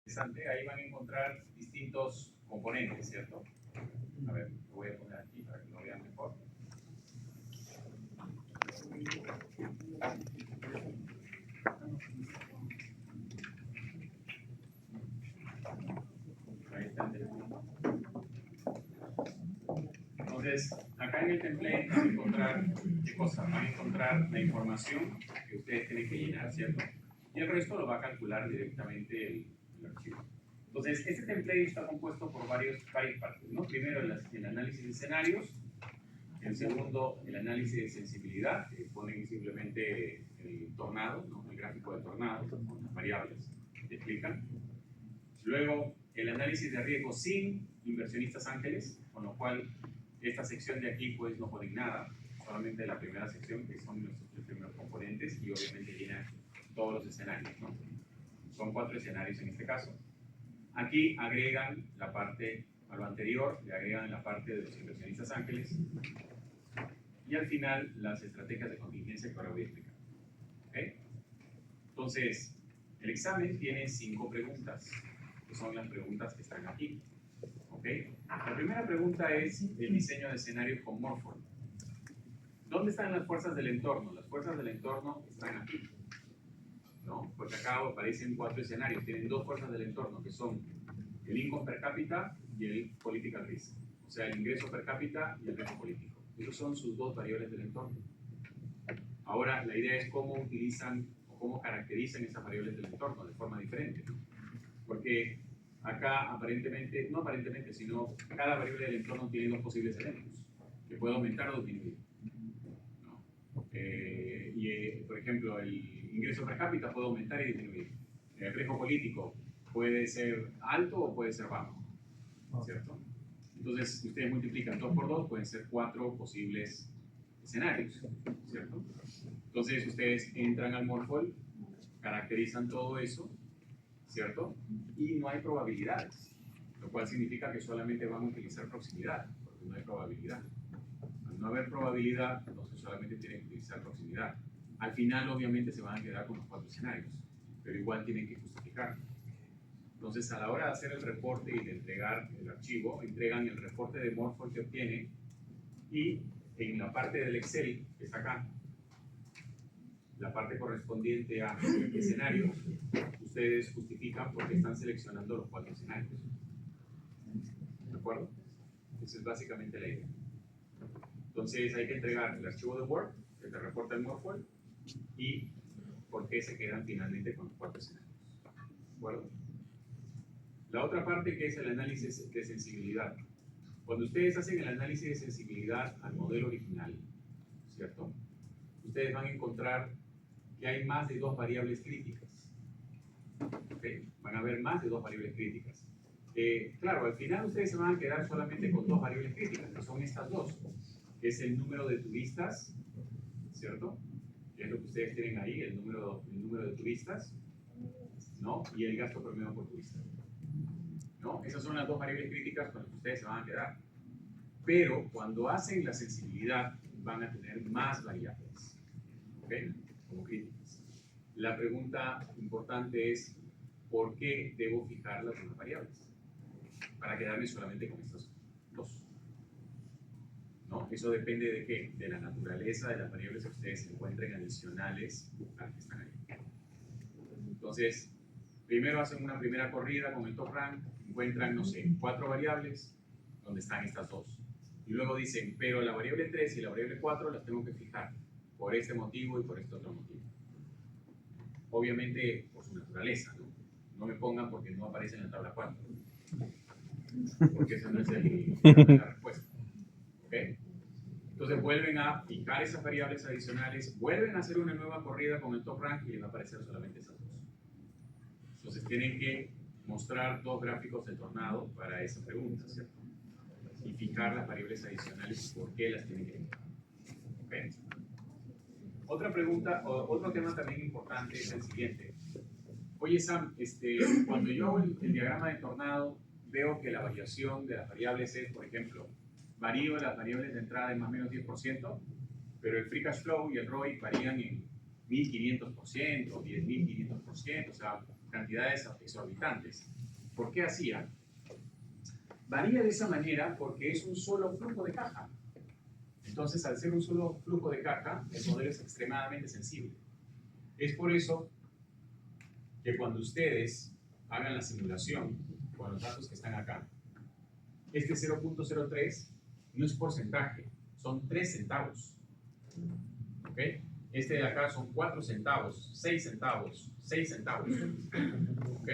interesante, ahí van a encontrar distintos componentes, ¿cierto? A ver, lo voy a poner aquí para que lo vean mejor. Ahí está el teléfono. Entonces, acá en el template van a encontrar, ¿qué cosa? Van a encontrar la información que ustedes tienen que llenar, ¿cierto? Y el resto lo va a calcular directamente el archivo. Entonces, este template está compuesto por varias partes, ¿no? Primero, el análisis de escenarios. El segundo, el análisis de sensibilidad, que ponen simplemente el tornado, ¿no? El gráfico de tornado, con las variables que explican. Luego, el análisis de riesgo sin inversionistas ángeles, con lo cual esta sección de aquí pues no ponen nada, solamente la primera sección, que son nuestros tres primeros componentes, y obviamente llena todos los escenarios, ¿no? Son 4 escenarios en este caso. Aquí agregan la parte, a lo anterior, le agregan la parte de los inversionistas ángeles, y al final las estrategias de contingencia que ahora voy a explicar. ¿Okay? Entonces, el examen tiene 5 preguntas, que son las preguntas que están aquí. ¿Okay? La primera pregunta es el diseño de escenarios con Morphle. ¿Dónde están las fuerzas del entorno? Las fuerzas del entorno están aquí, ¿no? Porque acá aparecen 4 escenarios. Tienen 2 fuerzas del entorno, que son el income per cápita y el political risk. O sea, el ingreso per cápita y el riesgo político. Esos son sus 2 variables del entorno. Ahora, la idea es cómo utilizan o cómo caracterizan esas variables del entorno de forma diferente, ¿no? Porque acá aparentemente, no aparentemente, sino cada variable del entorno tiene 2 posibles elementos, que puede aumentar o disminuir, ¿no? Por ejemplo, el ingreso per cápita puede aumentar y disminuir. El riesgo político puede ser alto o puede ser bajo, ¿cierto? Entonces, si ustedes multiplican 2 por 2, pueden ser 4 posibles escenarios, ¿cierto? Entonces, ustedes entran al Morphle, caracterizan todo eso, ¿cierto? Y no hay probabilidades, lo cual significa que solamente van a utilizar proximidad, porque no hay probabilidad. Al no haber probabilidad, entonces solamente tienen que utilizar proximidad. Al final, obviamente, se van a quedar con los 4 escenarios, pero igual tienen que justificar. Entonces, a la hora de hacer el reporte y de entregar el archivo, entregan el reporte de Morphle que obtienen, y en la parte del Excel, que está acá, la parte correspondiente a escenarios, ustedes justifican porque están seleccionando los 4 escenarios. ¿De acuerdo? Esa es básicamente la idea. Entonces, hay que entregar el archivo de Word, que te reporta el Morphle, y por qué se quedan finalmente con los 4 escenarios. ¿De acuerdo? La otra parte, que es el análisis de sensibilidad. Cuando ustedes hacen el análisis de sensibilidad al modelo original, ¿cierto? Ustedes van a encontrar que hay más de 2 variables críticas. ¿Okay? Van a haber más de 2 variables críticas. Claro, al final ustedes se van a quedar solamente con 2 variables críticas, que son estas 2, que es el número de turistas, ¿cierto? Que es lo que ustedes tienen ahí, el número de turistas, ¿no? Y el gasto promedio por turista, ¿no? Esas son las 2 variables críticas con las que ustedes se van a quedar. Pero cuando hacen la sensibilidad, van a tener más variables, ¿ok? Como críticas. La pregunta importante es, ¿por qué debo fijar las demás variables? Para quedarme solamente con estas 2, ¿no? Eso depende de qué, de la naturaleza de las variables que ustedes encuentren adicionales a las que están ahí. Entonces, primero hacen una primera corrida con el top rank, encuentran, no sé, 4 variables donde están estas 2. Y luego dicen, pero la variable 3 y la variable 4 las tengo que fijar por este motivo y por este otro motivo. Obviamente por su naturaleza, ¿no? No me pongan porque no aparece en la tabla 4. Porque esa no es la respuesta. ¿Ok? Entonces vuelven a fijar esas variables adicionales, vuelven a hacer una nueva corrida con el top rank y les va a aparecer solamente esas 2. Entonces tienen que mostrar 2 gráficos de tornado para esa pregunta, ¿cierto? Y fijar las variables adicionales y por qué las tienen que fijar. ¿Okay? Otra pregunta, otro tema también importante es el siguiente. Oye Sam, cuando yo hago el diagrama de tornado, veo que la variación de las variables es, por ejemplo, varío las variables de entrada en más o menos 10%, pero el free cash flow y el ROI varían en 1500%, 10.500%, o sea, cantidades exorbitantes. ¿Por qué hacía? Varía de esa manera porque es un solo flujo de caja. Entonces, al ser un solo flujo de caja, el modelo es extremadamente sensible. Es por eso que cuando ustedes hagan la simulación con los datos que están acá, este 0.03 no es porcentaje, son 3 centavos. ¿Ok? Este de acá son 4 centavos, 6 centavos, 6 centavos. ¿Ok?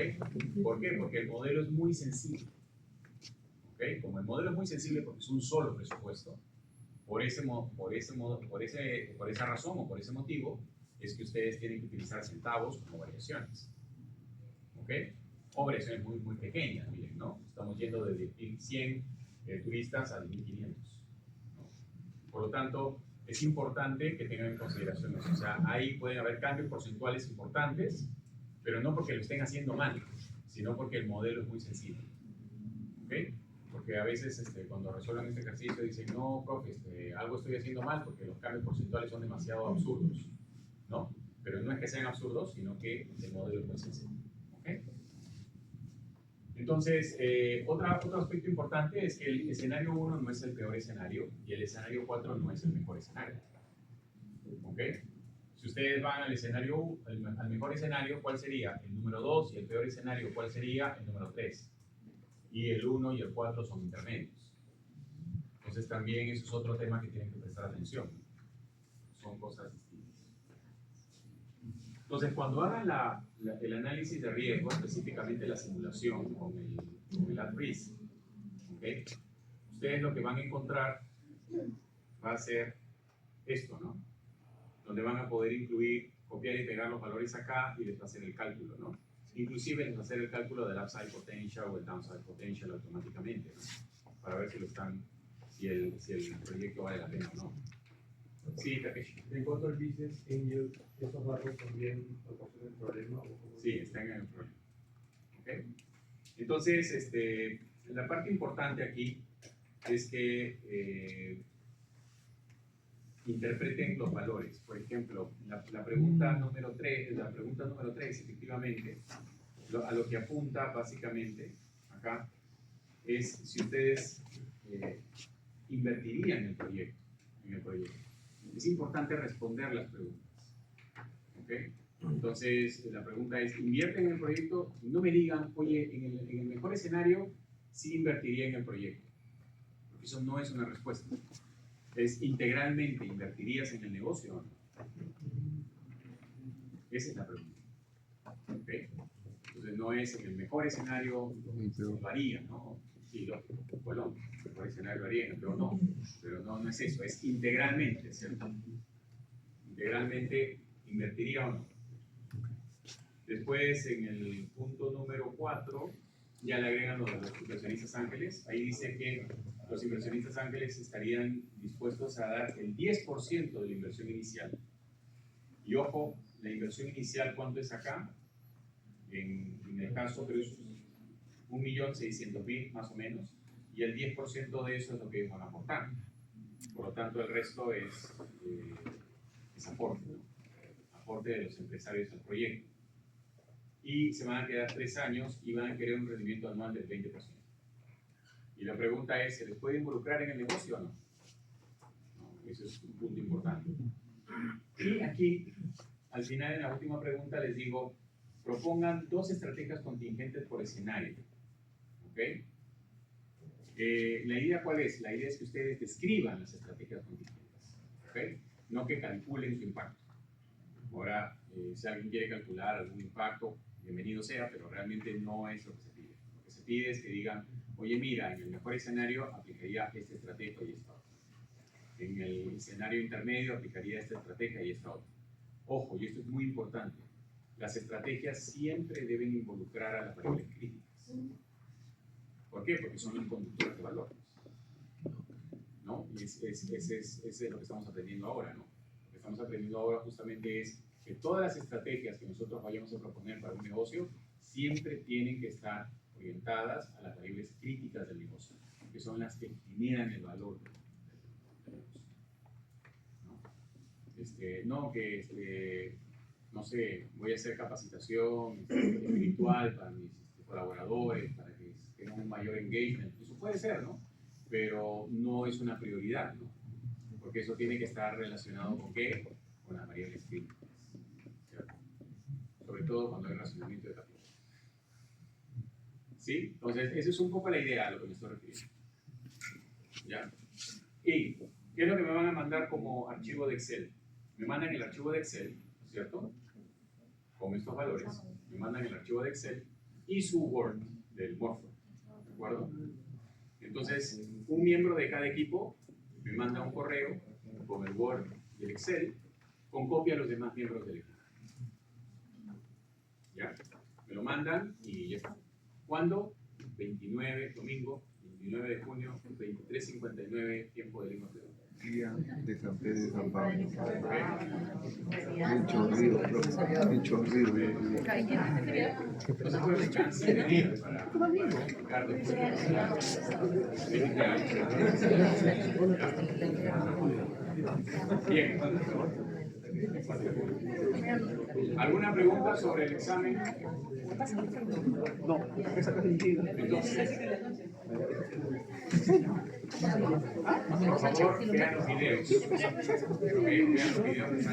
¿Por qué? Porque el modelo es muy sensible. ¿Ok? Como el modelo es muy sensible porque es un solo presupuesto, por esa razón o por ese motivo, es que ustedes tienen que utilizar centavos como variaciones. ¿Ok? O variaciones muy, muy pequeñas, miren, ¿no? Estamos yendo de 100 turistas a 1500. ¿No? Por lo tanto, es importante que tengan en consideración eso. O sea, ahí pueden haber cambios porcentuales importantes, pero no porque lo estén haciendo mal, sino porque el modelo es muy sensible. ¿Ok? Porque a veces cuando resuelven este ejercicio dicen, no, profe, algo estoy haciendo mal porque los cambios porcentuales son demasiado absurdos, ¿no? Pero no es que sean absurdos, sino que el modelo es muy sensible. ¿Okay? Entonces, otro aspecto importante es que el escenario 1 no es el peor escenario y el escenario 4 no es el mejor escenario. ¿Ok? Si ustedes van al escenario, al mejor escenario, ¿cuál sería? El número 2, y el peor escenario, ¿cuál sería? El número 3. Y el 1 y el 4 son intermedios. Entonces también eso es otro tema que tienen que prestar atención. Son cosas distintas. Entonces cuando hagan el análisis de riesgo, específicamente la simulación con el at-risk, ¿okay? Ustedes lo que van a encontrar va a ser esto, ¿no? Donde van a poder incluir, copiar y pegar los valores acá y les va a hacer el cálculo, ¿no? Inclusive les va a hacer el cálculo del upside potential o el downside potential automáticamente, ¿no? Para ver si el proyecto vale la pena o no. Sí, Takeshi. En cuanto al business angel, ¿esos datos también proporcionan el problema? Sí, están en el problema. ¿Okay? Entonces, la parte importante aquí es que interpreten los valores. Por ejemplo, la pregunta número 3, efectivamente, a lo que apunta básicamente acá es si ustedes invertirían en el proyecto. Es importante responder las preguntas. ¿Okay? Entonces, la pregunta es, ¿invierten en el proyecto? No me digan, oye, en el mejor escenario, sí invertiría en el proyecto. Porque eso no es una respuesta. Es integralmente, ¿invertirías en el negocio o no? Esa es la pregunta. ¿Okay? Entonces, no es en el mejor escenario, lo haría, ¿no? Sí, lógico, bueno, el mejor escenario lo haría, pero no es eso, es integralmente, ¿cierto? Integralmente, ¿invertiría o no? Después, en el punto número 4, ya le agregan los inversionistas ángeles. Ahí dice que los inversionistas ángeles estarían dispuestos a dar el 10% de la inversión inicial. Y ojo, la inversión inicial, ¿cuánto es acá? En el caso, creo que es 1.600.000 más o menos. Y el 10% de eso es lo que ellos van a aportar. Por lo tanto, el resto es aporte, ¿no? Aporte de los empresarios al proyecto. Y se van a quedar 3 años y van a querer un rendimiento anual del 20%. Y la pregunta es, ¿se les puede involucrar en el negocio o no? No, eso es un punto importante. Y aquí, al final, en la última pregunta, les digo, propongan 2 estrategias contingentes por escenario. ¿Ok? ¿La idea cuál es? La idea es que ustedes describan las estrategias contingentes. ¿Ok? No que calculen su impacto. Ahora, si alguien quiere calcular algún impacto, bienvenido sea, pero realmente no es lo que se pide. Lo que se pide es que digan, oye, mira, en el mejor escenario aplicaría esta estrategia y esta otra. En el escenario intermedio aplicaría esta estrategia y esta otra. Ojo, y esto es muy importante, las estrategias siempre deben involucrar a las variables críticas. ¿Por qué? Porque son los conductores de valor. ¿No? Y ese es lo que estamos aprendiendo ahora, ¿no? Lo que estamos aprendiendo ahora justamente es que todas las estrategias que nosotros vayamos a proponer para un negocio siempre tienen que estar orientadas a las variables críticas del negocio, que son las que generan el valor del negocio. ¿No? no sé, voy a hacer capacitación espiritual para mis colaboradores, para que tengan un mayor engagement. Eso puede ser, ¿no? Pero no es una prioridad, ¿no? Porque eso tiene que estar relacionado con qué? Con las variables clínicas, ¿cierto? Sobre todo cuando hay relacionamiento de patrones. ¿Sí? Entonces, esa es un poco la idea a lo que me estoy refiriendo. ¿Ya? ¿Y qué es lo que me van a mandar como archivo de Excel? Me mandan el archivo de Excel, ¿cierto? Con estos valores, me mandan el archivo de Excel y su Word del Morpho, ¿de acuerdo? Entonces, un miembro de cada equipo me manda un correo con el Word y el Excel con copia a los demás miembros del equipo. ¿Ya? Me lo mandan y ya está. ¿Cuándo? 29, domingo, 29 de junio, 23:59, tiempo de Lima, Perú. Día de San Pedro y San Pablo. Ok. Mucho ruido. No se puede escuchar para explicar Bien. ¿Alguna pregunta sobre el examen? No, esa casi Entonces, por favor, vean los videos. Ok, vean los videos.